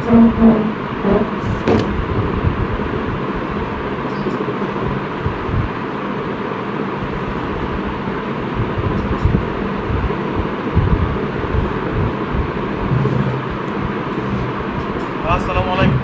আসসালামু আলাইকুম।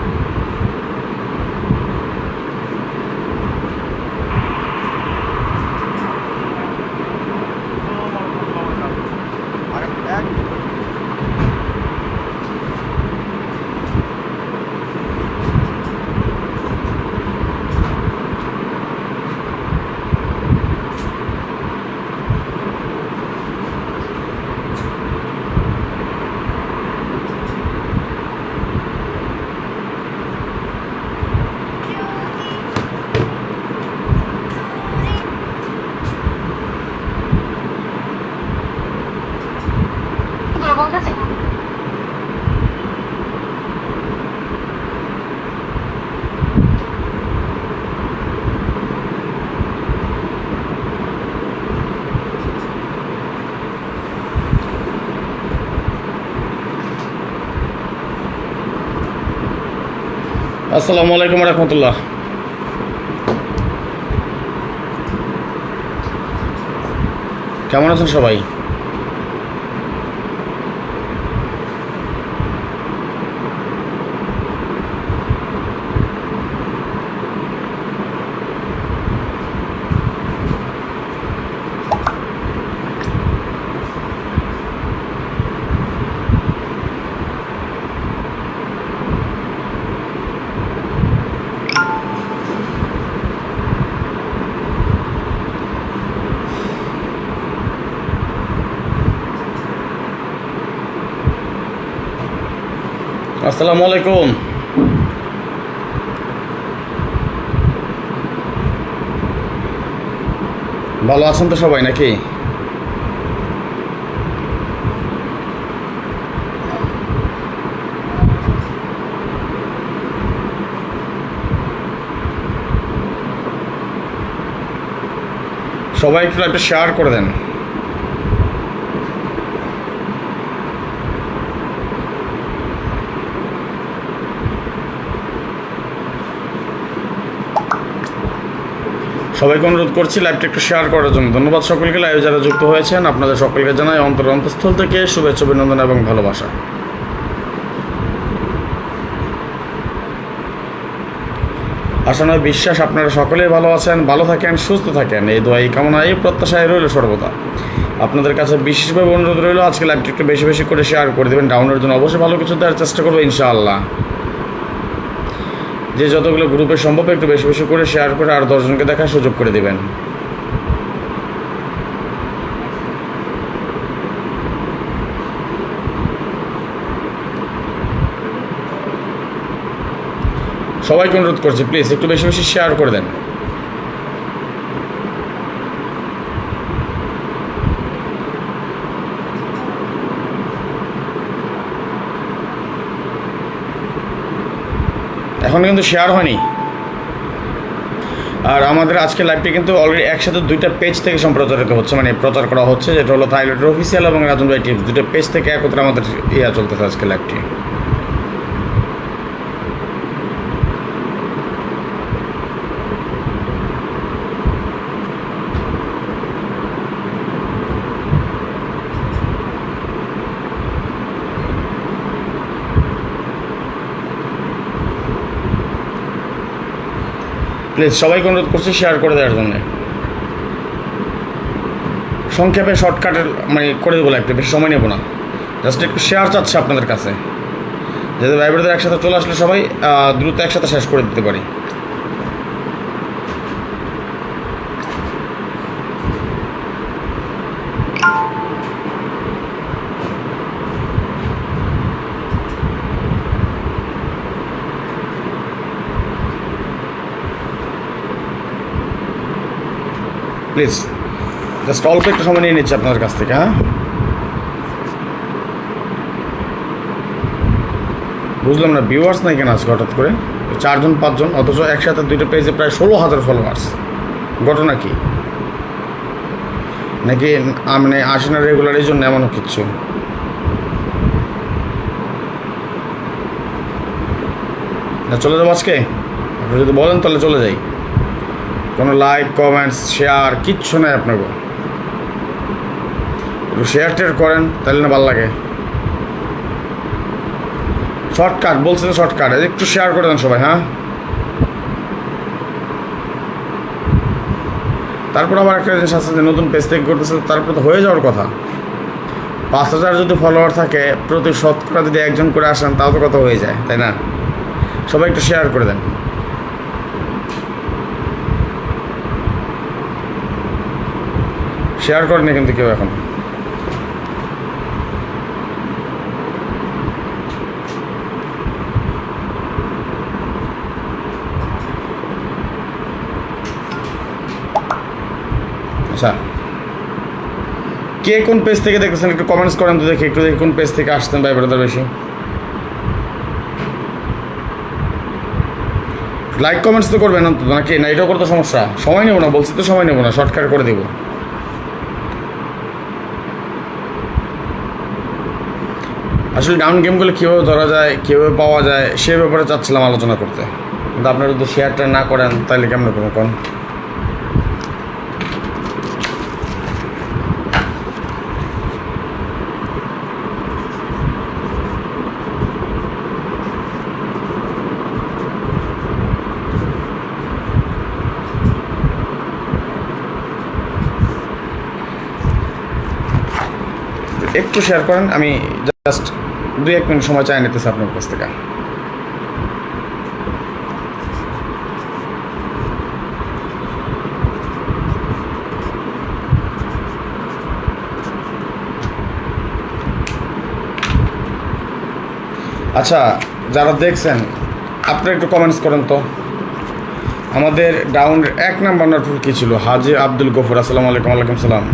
আসসালামু আলাইকুম রহমতুল্লাহ। কেমন আছেন সবাই? আসসালামু আলাইকুম। ভালো আছেন তো সবাই নাকি? সবাই একটু একটা শেয়ার করে দেন। সবাইকে অনুরোধ করছি লাইভটা একটু শেয়ার করার জন্য। ধন্যবাদ সকলকে, লাইভে যারা যুক্ত হয়েছেন আপনাদের সকলকে জানাই অন্তঃস্থল থেকে শুভেচ্ছা, অভিনন্দন এবং ভালোবাসা। আশা নয় বিশ্বাস আপনারা সকলেই ভালো আছেন, ভালো থাকেন, সুস্থ থাকেন, এই দোয়া এই কামনা এই প্রত্যাশায় রইল সর্বদা। আপনাদের কাছে বিশেষভাবে অনুরোধ রইল আজকে লাইভটা একটু বেশি বেশি করে শেয়ার করে দেবেন। ডাউনের জন্য অবশ্যই ভালো কিছু দেওয়ার চেষ্টা করবো ইনশাআল্লাহ। যে যতগুলো গ্রুপে সম্ভব একটু বেশি বেশি করে শেয়ার করে আর 10 জনকে দেখার সুযোগ করে দেবেন। সবাইকে অনুরোধ করছি প্লিজ একটু বেশি বেশি শেয়ার করে দেন। এখন কিন্তু শেয়ার হয়নি। আর আমাদের আজকে লাইভটি কিন্তু অলরেডি একসাথে দুইটা পেজ থেকে সম্প্রচারিত হচ্ছে, মানে প্রচার করা হচ্ছে, যেটা হলো থাইল্যান্ডের অফিসিয়াল এবং রাজন ভাই টিপস, দুটো পেজ থেকে একত্রে আমাদের চলতেছে আজকে লাইভটি। প্লিজ সবাইকে অনুরোধ করছি শেয়ার করে দেওয়ার জন্য। সংক্ষেপে শর্টকাটের মানে করে দেবো, একটা বেশি সময় নেব না, জাস্ট একটু শেয়ার চাচ্ছে আপনাদের কাছে, যাতে ভাই বোনেদের একসাথে চলে আসলে সবাই দ্রুত একসাথে শেষ করে দিতে পারি। প্লিজ জাস্ট অল্প একটু সময় নিয়ে নিচ্ছি আপনাদের কাছ থেকে। হ্যাঁ, বুঝলাম না ভিউয়ার্স নাই কেন আজকে হঠাৎ করে 4 জন 5 জন, অথচ একসাথে দুইটা পেজে প্রায় 16,000 ফলোয়ার্স। ঘটনা কি? নাকি মানে আসে না রেগুলার, এই জন্য এমনও কিচ্ছু? না চলে যাবো আজকে? আপনি যদি বলেন তাহলে চলে যাই। কোনো লাইক কমেন্টস শেয়ার কিচ্ছু নাই আপনাকে। একটু শেয়ার টেয়ার করেন তাহলে না ভালো লাগে। শর্টকাট বলছে তো, শর্টকাট একটু শেয়ার করে দেন সবাই। হ্যাঁ, তারপর আবার একটা জিনিস আছে যে নতুন পেজ থেকে করতেছে, তারপর তো হয়ে যাওয়ার কথা। 5,000 যদি ফলোয়ার থাকে, প্রতি শতকরা যদি একজন করে আসেন তাও তো কত হয়ে যায়, তাই না? সবাই একটু শেয়ার করে দেন। শেয়ার করেনি কিন্তু কেউ এখন। আচ্ছা, কে কোন পেজ থেকে দেখতেছেন একটু কমেন্টস করেন তো দেখি, একটু দেখি কোন পেজ থেকে আসতেন ভাই ব্রাদার বেশি। লাইক কমেন্টস তো করবেন অন্তত, নাকি? না এটাও করতে সমস্যা? সময় নেবো না বলছি তো, সময় নেবো না, শর্টকাট করে দেবো। আসলে ডাউন গেমগুলো কীভাবে ধরা যায়, কীভাবে পাওয়া যায়, সে ব্যাপারে চাচ্ছিলাম আলোচনা করতে, কিন্তু আপনারা যদি শেয়ারটা না করেন তাহলে কেমন করবো কোন? একটু শেয়ার করেন, আমি জাস্ট 2-1 মিনিট সময় চাই নিতেছি আপনার কাছ থেকে। আচ্ছা, যারা দেখছেন আপনারা একটু কমেন্টস করেন তো, আমাদের ডাউনের 1 নাম্বার নটফুল কী ছিল? হাজি আব্দুল গফুর, আসসালামু আলাইকুম। ওয়ালাইকুম সালাম।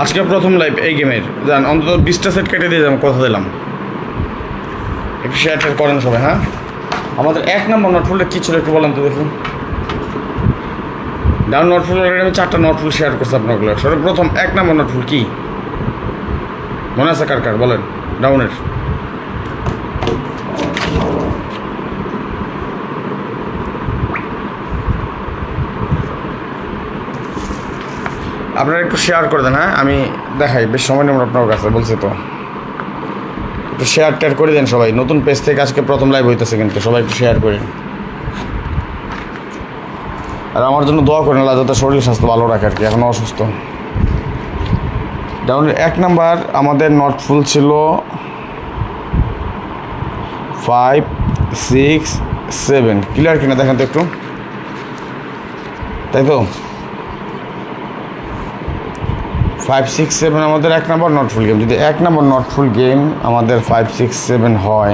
আজকে প্রথম লাইভ এই গেমের, জান অন্তত 20টা সেট কেটে দিয়ে যাবো, কথা দিলাম। একটু শেয়ার টেয়ার করেন সবাই। হ্যাঁ, আমাদের 1 নম্বর নটফুলটা কী ছিল একটু বলেন তো দেখি। ডাউন নটফুল অলরেডি আমি 4টা নটফুল শেয়ার করছি আপনাগুলো। সর্বপ্রথম 1 নম্বর নটফুল কী মনে আছে কার কার বলেন? ডাউনের আপনারা একটু শেয়ার করে দেন। হ্যাঁ, আমি দেখাই, বেশ সময় নেব আপনার কাছে, বলছি তো। একটু শেয়ার টেয়ার করে দেন সবাই। নতুন পেজ থেকে আজকে প্রথম লাইভ হইতেছে, কিন্তু সবাই একটু শেয়ার করেন। আর আমার জন্য দোয়া করেন, আল্লাহ যাতে শরীর স্বাস্থ্য ভালো রাখে আর কি, এখনও অসুস্থ। ডাউনের 1 নাম্বার আমাদের নটফুল ছিল 5, 6, 7। ক্লিয়ার কিনা দেখেন তো একটু, তাই তো? 5, 6, 7 আমাদের 1 নম্বর নটফুল গেম। যদি 1 নম্বর নটফুল গেম আমাদের 5, 6, 7 হয়,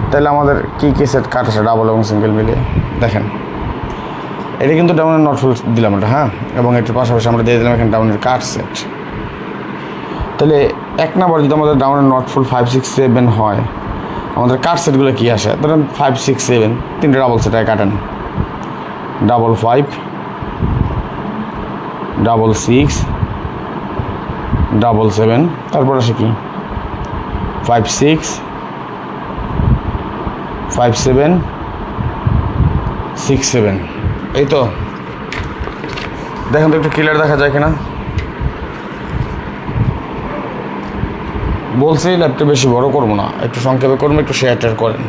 তাহলে আমাদের কী কী সেট কাট আছে ডাবল এবং সিঙ্গেল মিলিয়ে দেখেন। এটা কিন্তু ডাউনের নটফুল দিলাম এটা। হ্যাঁ, এবং এটার পাশাপাশি আমরা দিয়ে দিলাম এখানে ডাউনের কাট সেট। তাহলে 1 নম্বর যদি আমাদের ডাউনের নটফুল 5, 6, 7 হয়, আমাদের কাট সেটগুলো কী আসে? ধরেন 5, 6, 7 3টে ডাবল সেট কাটেন। 5, 6, 7, তারপর আসে কি 5, 6, 5, 7, 6, 7। এই তো দেখেন তো একটু ক্লিয়ার দেখা যায় কিনা। বলছি ল্যাপটপ বেশি বড় করবো না, একটু সংক্ষেপে করবো, একটু শেয়ার টেয়ার করেন।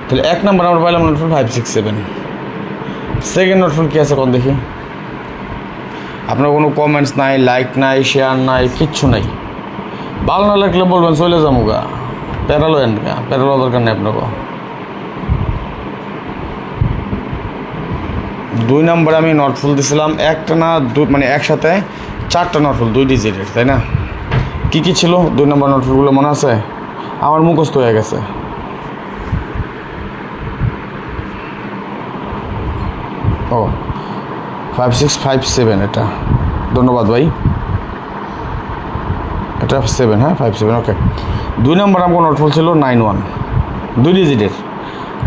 তাহলে 1 নম্বর আমরা পাইলাম নটফুল 5, 6, 7। সেকেন্ড নটফুল কী আছে কোন দেখি? আপনার কোনো কমেন্টস নাই, লাইক নাই, শেয়ার নাই, কিচ্ছু নাই। ভালো না লাগলে বলবেন, চলে যাবো গা, প্যারালো এন গা, প্যারালো দরকার নেই আপনাকে। 2 নম্বরে আমি নটফুল দিয়েছিলাম একটা না মানে একসাথে 4টা নটফুল 2 ডিজিটের, তাই না? কী কী ছিল 2 নম্বর নটফুলগুলো মনে আছে? আমার মুখস্থ হয়ে গেছে। ও 5, 6, 5, 7 এটা, ধন্যবাদ ভাই। এটা 7, হ্যাঁ 5, 7, ওকে। 2 নম্বর আমার নটফুল ছিল 9, 1 2 ডিজিটের।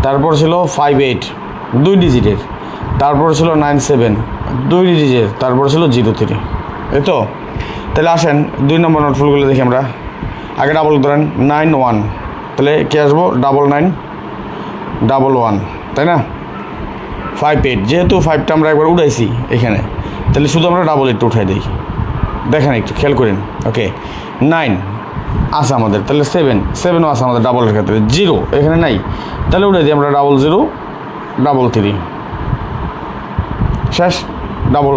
তারপর ছিল 5, 8 2 ডিজিটের। তারপর ছিল 9, 7 2 ডিজিটের, তারপরে ছিল 03, এই তো। তাহলে আসেন 2 নম্বর নোটফুলগুলো দেখি আমরা। আগে ডাবল ধরেন 91, তাহলে কে আসবো 9911, তাই না? 58, যেহেতু 5টা আমরা একবার উঠাইছি এখানে, তাহলে শুধু আমরা 88 উঠাই দিই। দেখেন একটু খেয়াল করেন। ওকে, 9 আছে আমাদের, তাহলে 7ও আছে আমাদের ডাবলের ক্ষেত্রে। 0 এখানে নাই, তাহলে উঠে দিই আমরা 0033, শেষ ডাবল।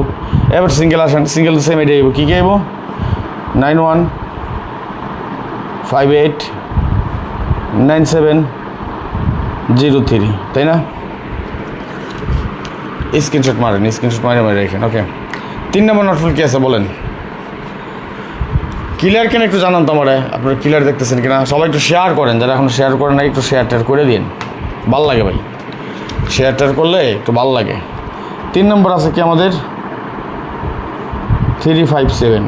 এবার সিঙ্গেল আসেন, সিঙ্গেল তো সেম এটাই আইব। কী আইব? 91589703, তাই না? স্ক্রিনশট মারেন, স্ক্রিনশট মারে রাখেন। ওকে, 3 নম্বর নোটফুল কী আছে বলেন? ক্লিয়ার কেন একটু জানান তো আমারে, আপনারা ক্লিয়ার দেখতেছেন কিনা? সবাই একটু শেয়ার করেন, যারা এখন শেয়ার করেন না একটু শেয়ার টেয়ার করে দিন, ভাল লাগে ভাই, শেয়ার টেয়ার করলে একটু ভাল লাগে। 3 নম্বর আছে কি আমাদের 357,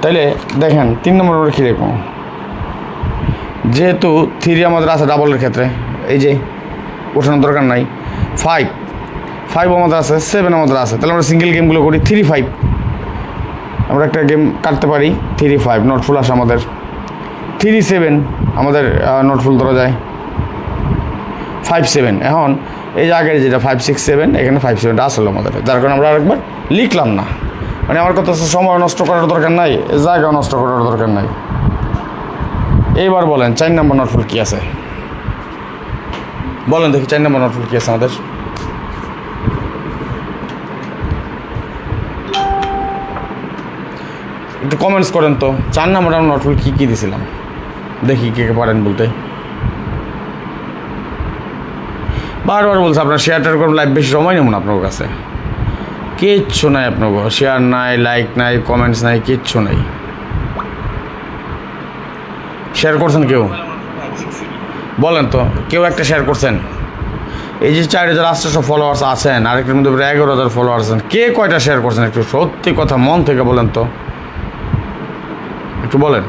তাইলে দেখেন 3 নম্বর কী দেখবো, যেহেতু 3 আমাদের আছে ডাবলের ক্ষেত্রে, এই যে ওঠানোর দরকার নাই। 5 আমাদের আছে, 7 আমাদের আছে, তাহলে আমরা সিঙ্গেল গেমগুলো করি। 35 আমরা একটা গেম কাটতে পারি। 35 নোটফুল আসে আমাদের। 37 আমাদের নোটফুল ধরা যায়। 57 এখন এই যে আগের যেটা 567, এখানে 57টা আসলো আমাদের, যার কারণে আমরা আরেকবার লিখলাম না। মানে আমার কথা হচ্ছে সময় নষ্ট করার দরকার নাই, জায়গা নষ্ট করার দরকার নাই। এইবার বলেন 4 নম্বর নোটফুল কী আছে বলেন দেখি। 4 নম্বর নোটফুল কী আছে আমাদের? একটু কমেন্টস করেন তো 4 নম্বর নোটফুল কী কী দিয়েছিলাম, দেখি কে কে পারেন বলতে। বারবার বলছে আপনার শেয়ার টেয়ার করুন, লাইভ বেশি সময় নেব না আপনার কাছে, কিচ্ছু নাই আপনার, শেয়ার নাই, লাইক নাই, কমেন্টস নাই, কিচ্ছু নাই। শেয়ার করছেন কেউ? বলেন তো, কেউ একটা শেয়ার করছেন? এই যে 4800 ফলোয়ার্স আছেন, আরেকটার মধ্যে 11000 ফলোয়ার্স আছেন, কে কয়টা শেয়ার করছেন? একটু সত্যি কথা মন থেকে বলেন তো, একটু বলেন।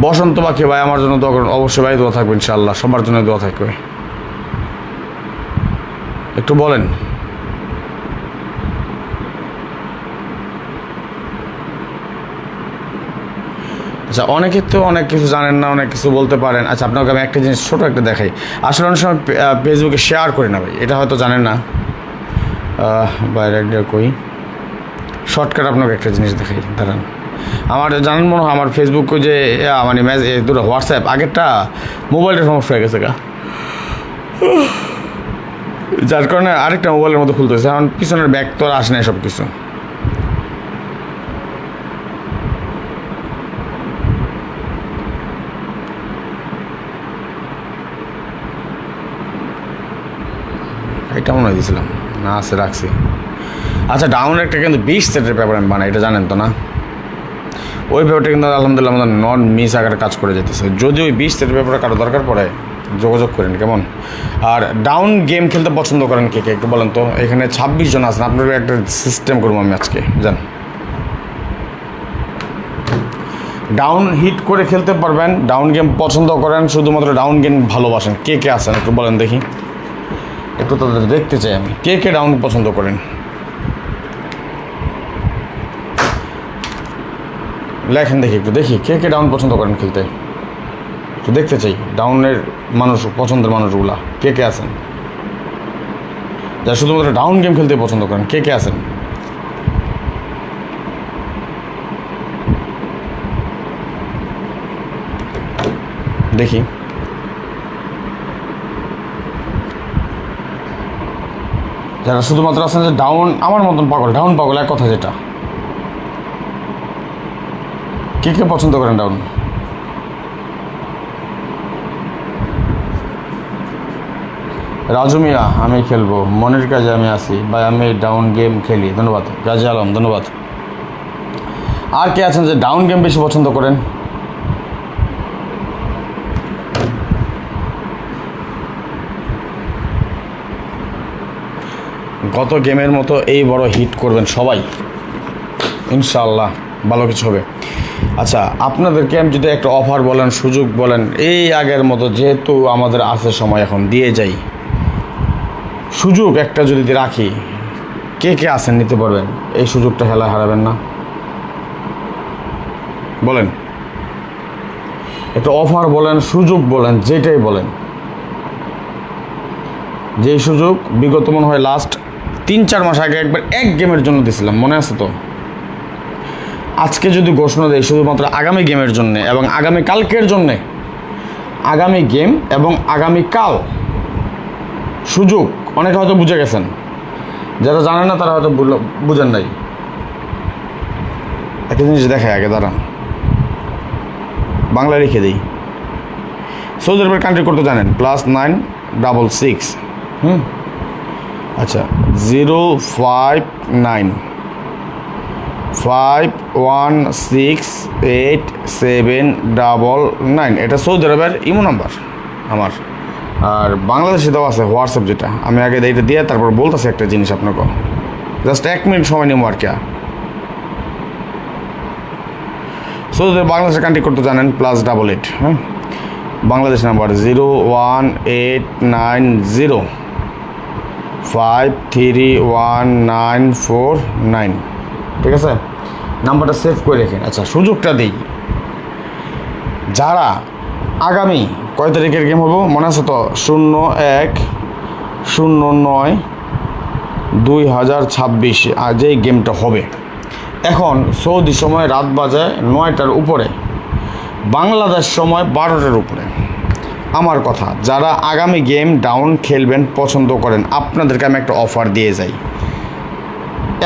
বসন্ত পাখি ভাই আমার জন্য দোয়া করুন, অবশ্যই ভাই দোয়া থাকবে ইনশাআল্লাহ, সবার জন্য দোয়া থাকবে, একটু বলেন। আচ্ছা, অনেকে তো অনেক কিছু জানেন না, অনেক কিছু বলতে পারেন। আচ্ছা, আপনাকে আমি একটা জিনিস ছোটো একটা দেখাই। আসলে অনেক সময় ফেসবুকে শেয়ার করি না ভাই, এটা হয়তো জানেন না। বাইরে একটা কই শর্টকাট আপনাকে একটা জিনিস দেখাই, দাঁড়ান। আমার জানেন মনে হয় আমার ফেসবুকে যে মানে দুটো হোয়াটসঅ্যাপ, আগেরটা মোবাইলটা সমস্যা হয়ে গেছে গা, যার কারণে আরেকটা মোবাইলের মতো খুলতেছে। এখন পিছনের ব্যাগ তো আর আসে না সব কিছু। এটা মনে হয় দিয়েছিলাম না, আছে রাখছি। আচ্ছা, ডাউনের একটা কিন্তু 20 সেটের পেপার আমি বানাই, এটা জানেন তো না? ওই পেপারটা কিন্তু আলহামদুলিল্লাহ আমাদের নন মিস আকারে কাজ করে যেতেছে। যদি ওই 20 সেটের পেপারে কারো দরকার পড়ে যোগাযোগ করেন, কেমন? আর ডাউন গেম খেলতে পছন্দ করেন কে কে একটু বলেন তো। এখানে 26 জন আছেন, আপনার একটা সিস্টেম করবো আমি আজকে, জান। ডাউন হিট করে খেলতে পারবেন, ডাউন গেম পছন্দ করেন, শুধুমাত্র ডাউন গেম ভালোবাসেন, কে কে আছেন একটু বলেন দেখি, একটু তাদের দেখতে চাই আমি, কে কে ডাউন পছন্দ করেন। লেখেন দেখি, একটু দেখি কে কে ডাউন পছন্দ করেন খেলতে, একটু দেখতে চাই ডাউনের মানুষ, পছন্দের মানুষগুলা কে কে আছেন, যারা শুধুমাত্র ডাউন গেম খেলতে পছন্দ করেন, কে কে আছেন। দেখি, যারা শুধুমাত্র আছেন যে ডাউন, আমার মতন পাগল, ডাউন পাগল এক কথা, যেটা কে কে পছন্দ করেন ডাউন। রাজু মিয়া, আমি খেলবো, মনের কাজে আমি আসি ভাই, আমি ডাউন গেম খেলি। ধন্যবাদ গাজী আলম, ধন্যবাদ। আর কে আছেন যে ডাউন গেম বেশি পছন্দ করেন? গত গেমের মতো এই বড় হিট করবেন সবাই ইনশাআল্লাহ, ভালো কিছু হবে। আচ্ছা, আপনাদেরকে আমি যদি একটা অফার বলেন, সুযোগ বলেন, এই আগের মতো যেহেতু আমাদের আছে সময়, এখন দিয়ে যাই সুযোগ একটা যদি রাখি, কে কে আছেন নিতে পারবেন? এই সুযোগটা খেলায় হারাবেন না, বলেন। একটা অফার বলেন, সুযোগ বলেন, যেটাই বলেন, যেই সুযোগ বিগত মনে হয় লাস্ট 3-4 মাস আগে একবার এক গেমের জন্য দিয়েছিলাম, মনে আছে তো? আজকে যদি ঘোষণা দেয় শুধুমাত্র আগামী গেমের জন্যে এবং আগামী কালকের জন্যে, আগামী গেম এবং আগামী কাল সুযোগ, অনেকে হয়তো বুঝে গেছেন, যারা জানেন না তারা হয়তো বুঝেন নাই। একটা জিনিস দেখায় আগে, দাঁড়ান বাংলা লিখে দিই। সৌদি আরবের কান্ট্রি করতে জানেন, +966, আচ্ছা 05951688799, এটা সৌদি আরবের ইমো নাম্বার আমার। আর বাংলাদেশে দেওয়া আছে হোয়াটসঅ্যাপ, যেটা আমি আগে এইটা দিয়ে তারপর বলতেছি একটা জিনিস আপনাকে, জাস্ট 1 মিনিট সময় নেবো আর কি। সৌদি আরব বাংলাদেশের কান্ট্রি করতে জানেন, +88, হ্যাঁ, বাংলাদেশ নাম্বার 01890531949, ঠিক আছে? নাম্বারটা সেভ করে রেখেন। আচ্ছা, সুযোগটা দিই, যারা আগামী কয় তারিখের গেম হবো মনে আছে তো? 01/09/2026 আর যেই গেমটা হবে। এখন সৌদি সময় রাত বাজে 9টার উপরে, বাংলাদেশ সময় 12টার উপরে। আমার কথা, যারা আগামী গেম ডাউন খেলবেন পছন্দ করেন, আপনাদেরকে আমি একটা অফার দিয়ে যাই।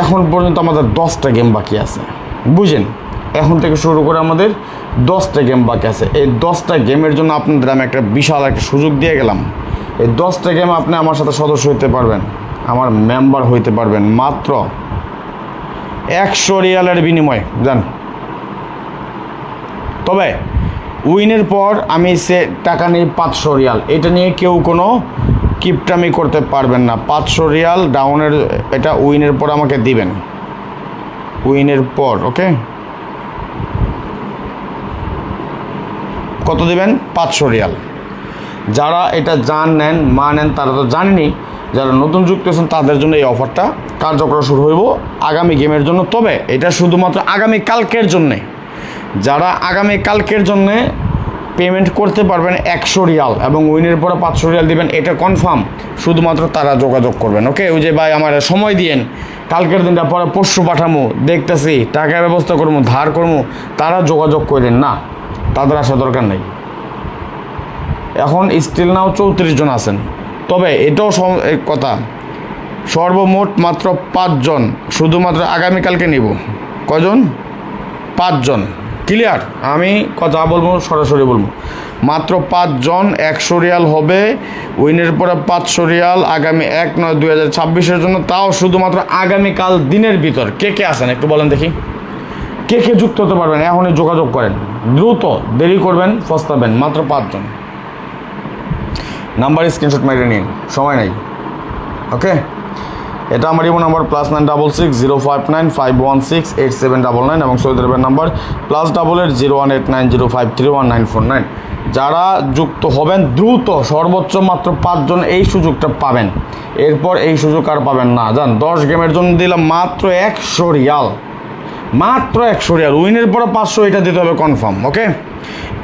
এখন পর্যন্ত আমাদের 10টা গেম বাকি আছে, বুঝেন? এখন থেকে শুরু করে আমাদের 10টা গেম বাকি আছে। এই 10টা গেমের জন্য আপনাদের আমি একটা বিশাল একটা সুযোগ দিয়ে গেলাম। এই 10টা গেম আপনি আমার সাথে সদস্য হইতে পারবেন, আমার মেম্বার হইতে পারবেন মাত্র 100 রিয়ালের বিনিময়ে, জান। তবে উইনের পর আমি সে টাকা নিই 500 রিয়াল, এটা নিয়ে কেউ কোনো কিপটামি করতে পারবেন না। 500 রিয়াল ডাউনের, এটা উইনের পর আমাকে দিবেন, উইনের পর। ওকে, কত দিবেন? 500 রিয়াল। যারা এটা নেন মানেন তারা তো জানেনি, যারা নতুন যুক্ত হয়েছেন তাদের জন্য এই অফারটা কার্যকর শুরু হইব আগামী গেমের জন্য। তবে এটা শুধুমাত্র আগামী কালকের জন্যে। যারা আগামী কালকের জন্যে পেমেন্ট করতে পারবেন 100 রিয়াল এবং উইনের পরে 500 রিয়াল দিবেন, এটা কনফার্ম, শুধুমাত্র তারা যোগাযোগ করবেন। ওকে, ওই যে ভাই আমার সময় দিয়েন, কালকের দিনটা পরে পরশু পাঠামো, দেখতেছি টাকার ব্যবস্থা করবো, ধার করবো, তারা যোগাযোগ করেন না, তাদের আসা দরকার নেই। এখন স্টিল নাও 34 জন আছেন। তবে এটাও কথা, সর্বমোট মাত্র 5 জন শুধুমাত্র আগামীকালকে নিব। কজন? 5 জন। ক্লিয়ার? আমি কথা বলবো, সরাসরি বলবো, মাত্র 5 জন। 100 রিয়াল হবে, উইনের পরে 500 রিয়াল আগামী 1/9/2026 জন্য, তাও শুধুমাত্র আগামীকাল দিনের ভিতর। কে কে আছেন একটু বলেন দেখি, কে কে যুক্ত হতে পারবেন? এখনই যোগাযোগ করেন, দ্রুত, দেরি করবেন পস্তাবেন। মাত্র 5 জন। নাম্বার স্ক্রিনশট মেরে নিন, সময় নেই। ওকে, এটা আমার ইমো নাম্বার +9660595168799 এবং সৌদি আরবের নাম্বার +88018905319949। যারা যুক্ত হবেন দ্রুত, সর্বোচ্চ মাত্র 5 জন এই সুযোগটা পাবেন, এরপর এই সুযোগ আর পাবেন না। জান, 10 গেমের জন্য দিলাম মাত্র 100 রিয়াল, মাত্র 100 রিয়াল, উইনের পরে 500, এটা দিতে হবে কনফার্ম। ওকে,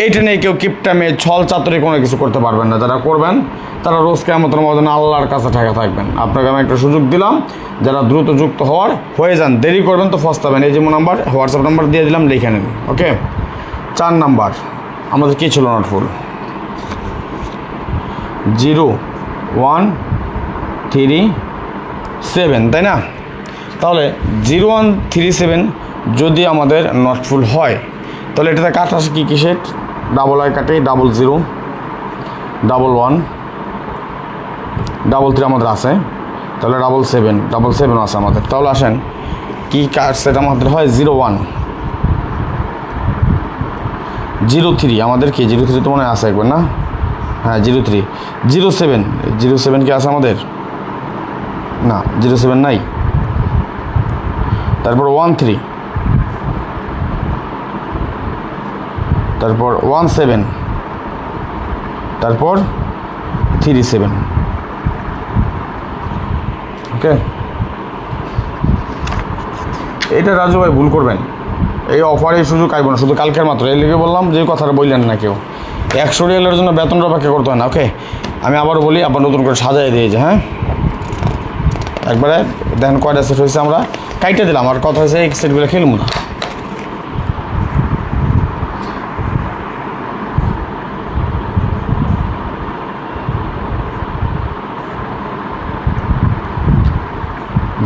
এইটা নিয়ে কেউ কিপটামে ছল চাতুরি কোনো কিছু করতে পারবেন না। যারা করবেন তারা রোজ কিয়ামতের মধ্যে আল্লাহর কাছে ঠেকা থাকবেন। আপনাকে আমি একটা সুযোগ দিলাম, যারা দ্রুত যুক্ত হয়ে যান, দেরি করবেন তো ফস্তাবেন। এই যে নাম্বার, হোয়াটসঅ্যাপ নাম্বার দিয়ে দিলাম, লিখে নেন। ওকে, 4 নাম্বার আমাদের কী ছিল? নট ফুল 0137, তাই না? তাহলে 0137 যদি আমাদের নট ফুল হয়, তাহলে এটাতে কাট আসে কী কিসের? ডাবল আই কাটে 00, 11, 33 আমাদের আছে, তাহলে 77 আছে আমাদের। তাহলে আসেন কী কাট, সেটা আমাদের হয় 01, 03 আমাদের কি? 03 তো মনে আছে একবার, না? হ্যাঁ 03, 07 কি আছে আমাদের? না, 07 নাই। তারপর 13, তারপর 17, তারপর 37, ওকে, এইটা রাজু ভাই ভুল করবেন, এই অফারে এই সুযোগ আইব না, শুধু কালকের মাত্র। এই লিখে বললাম যে কথাটা বললেন না কেউ, 100 রিয়ালের জন্য বেতনটা অপেক্ষা করতে হয় না। ওকে, আমি আবারও বলি, আবার নতুন করে সাজাই দিয়েছি। হ্যাঁ, একবারে দেখেন কয়টা সেট হয়েছে, আমরা কাইটে দিলাম। আর কথা হয়েছে এই সেটগুলো খেলবো না।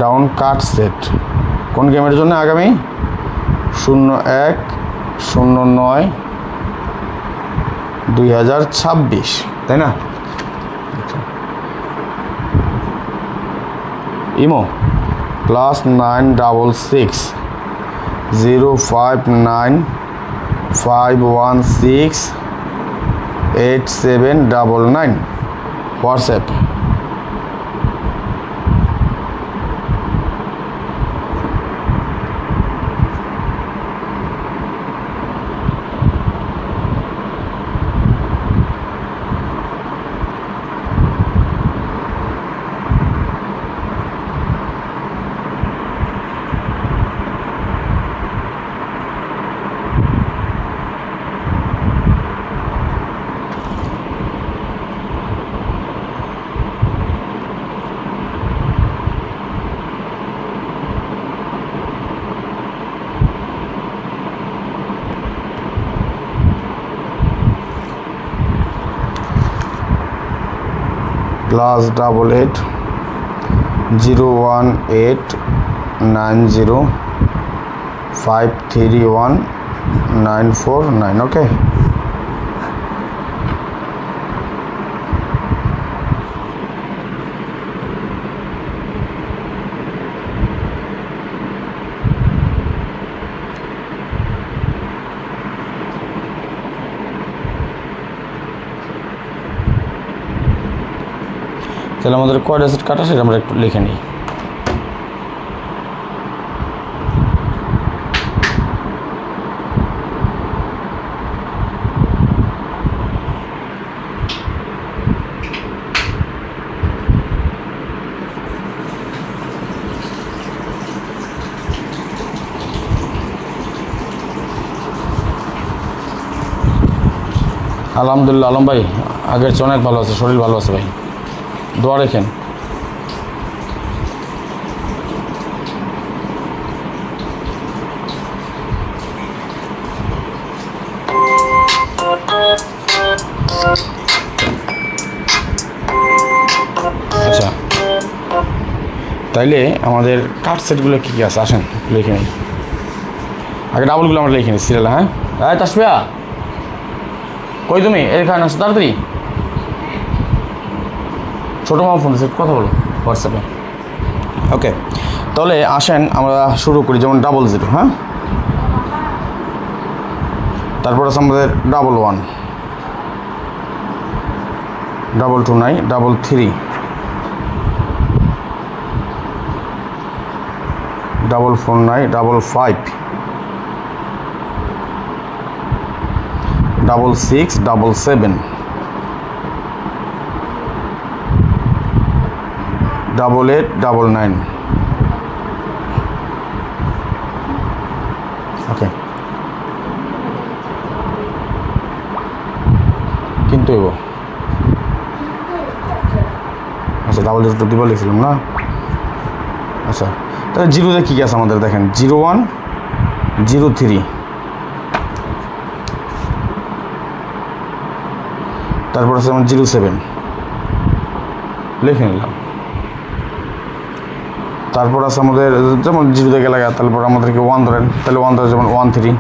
ডাউন কাট সেট কোন গেমের জন্য? আগামী 01/09/2026, তাই না? Imo +96605168799, WhatsApp. +88 01890531949। ওকে, তাহলে আমাদের কয়টা সেট কাটা সেটা আমরা একটু লিখে নিই। আলহামদুলিল্লাহ আলম ভাই, আগের চেয়ে অনেক ভালো আছে, শরীর ভালো আছে ভাই, দোয়া রেখেন। আচ্ছা, তাইলে আমাদের কাঠ সেটগুলো কী কী আছে আসেন লিখে নিই। আগে ডাবলগুলো আমরা লিখে নিই সিরিয়াল। হ্যাঁ, তাসফিয়া কই তুমি? এখানে আসো তাড়াতাড়ি। ছোটো মামা ফোন দিচ্ছে, কথা বলো হোয়াটসঅ্যাপে। ওকে, তাহলে আসেন আমরা শুরু করি। যেমন 00, হ্যাঁ, তারপর আছে আমাদের 11, 229, 33, 449, 55, 66, 77, 88, 99। ওকে, কিন্তু আচ্ছা, 00 দিব লিখছিলাম না। আচ্ছা, তাহলে জিরোতে কী আছে আমাদের দেখেন, 01, 03, তারপর আছে আমার 07 লিখে নিলাম। তারপর আছে আমাদের যেমন 0 থেকে লাগা, তারপর আমাদেরকে 1 ধরেন, তাহলে 1 ধরে যেমন 13,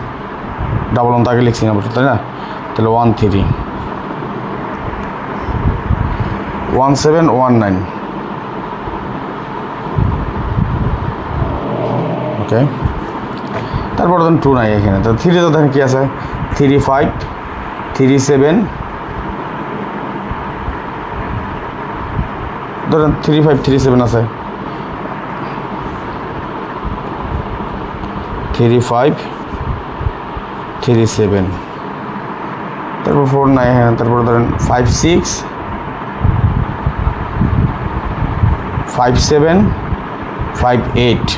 11 তাকে লিখছি না, তাই না? তাহলে 13, 1719। ওকে, তারপর ধরেন 2 নাই এখানে, তো 3 তো দেখেন কী আছে, 35, 37, ধরেন 35, 37 আছে, 35, 37, তারপর 4 নাই এখানে, তারপর ধরেন 56, 57 58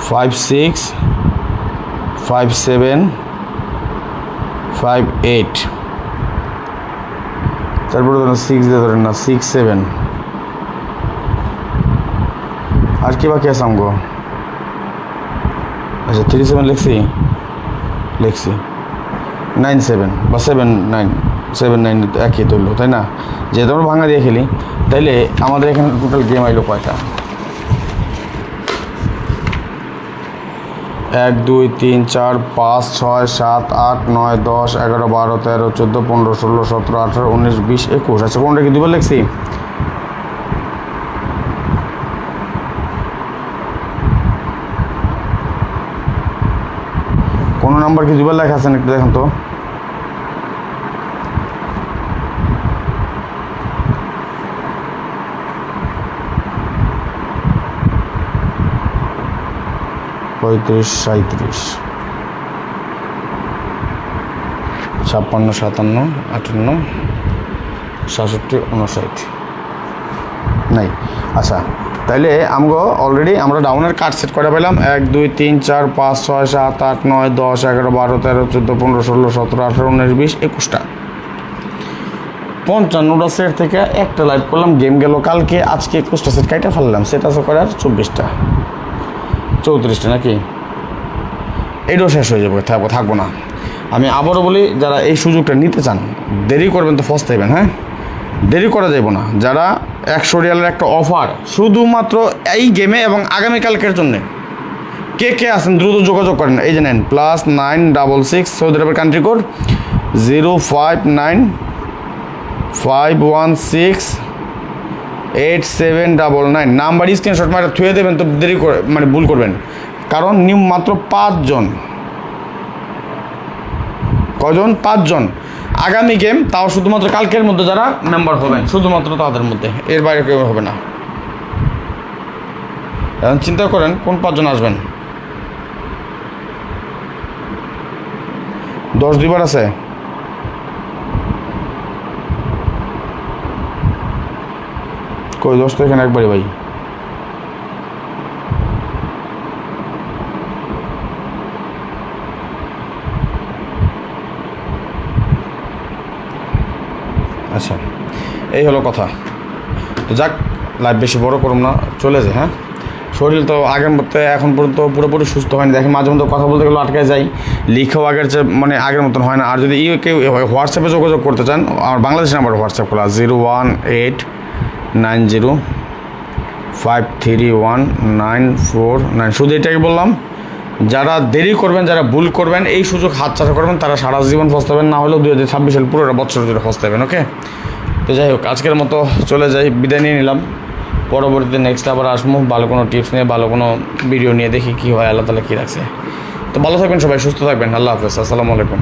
56 57 58 তারপরে ধরেন 6 দিয়ে ধরেন না 67 আর কি বাকি আছে আমগো আচ্ছা 37 লিখছি 97 বা 79 একই তুললো তাই না যেহেতু আমরা ভাঙা দিয়ে খেলি তাইলে আমাদের এখানে টোটাল গেম আইলো কয়টা 1 2 3 4 5 6 7 8 9 10 11 12 13 14 15 16 17 18 19 20 21 আচ্ছা কোনটা কি দুবার লিখছি কোন নাম্বার কি দুবার লেখা আছে একটু দেখেন তো পঁয়ত্রিশ 37 56 57 58 67 59 নাই আচ্ছা তাইলে আমগো অলরেডি আমরা ডাউনের কার্ড সেট করে পেলাম 1 2 3 4 5 6 7 8 9 10 11 12 13 14 15 16 17 18 19 20 21টা 55টা সেট থেকে একটা লাইভ করলাম গেম গেল কালকে আজকে 21টা সেট কাইটা ফেললাম সেট আছে করে আর 24টা 34টা নাকি এটাও শেষ হয়ে যাবে থাকবো না আমি আবারও বলি যারা এই সুযোগটা নিতে চান দেরি করবেন তো ফার্স্ট পাইবেন হ্যাঁ দেরি করা যাবে না যারা 100 রিয়ালের একটা অফার শুধুমাত্র এই গেমে এবং আগামীকালকের জন্য কে আছেন দ্রুত যোগাযোগ করেন এই যে নেন +966 সৌদি আরবের কান্ট্রি কোড 059 516 8799 নাম্বার স্ক্রিনশট মারে থুয়ে দেবেন তো দেরি করে মানে ভুল করবেন কারণ মাত্র 5 জন কজন 5 জন আগামী গেম তাও শুধুমাত্র কালকের মধ্যে যারা মেম্বার হবেন শুধুমাত্র তাদের মধ্যে এর বাইরে কেউ হবে না এখন চিন্তা করেন কোন 5 জন আসবেন 10 দুইবার আছে কই 10 তো এখানে একবারই ভাই আচ্ছা এই হলো কথা তো যাক লাইভ বেশি বড় করুন না চলে যায় হ্যাঁ শরীর তো আগের মতো এখন পর্যন্ত পুরোপুরি সুস্থ হয়নি দেখি মাঝে মধ্যে কথা বলতে গেলে আটকে যাই লিখেও আগের যে মানে আগের মতন হয় না আর যদি কেউ হোয়াটসঅ্যাপে যোগাযোগ করতে চান আমার বাংলাদেশ নাম্বার হোয়াটসঅ্যাপ খোলা 01890531949 শুধু এটাই বললাম যারা দেরি করবেন যারা ভুল করবেন এই সুযোগ হাতছাড়া করবেন তারা সারা জীবন ফসতাবেন না হলেও 2026 সাল পুরোটা বছর ধরে ফসতাবেন ওকে তো যাই হোক আজকের মতো চলে যাই বিদায় নিয়ে নিলাম পরবর্তীতে নেক্সট আবার আসবো ভালো কোনো টিপস নিয়ে ভালো কোনো ভিডিও নিয়ে দেখি কী হয় আল্লাহ তাআলা কী রাখছে তো ভালো থাকবেন সবাই সুস্থ থাকবেন আল্লাহ হাফেজ আসসালামু আলাইকুম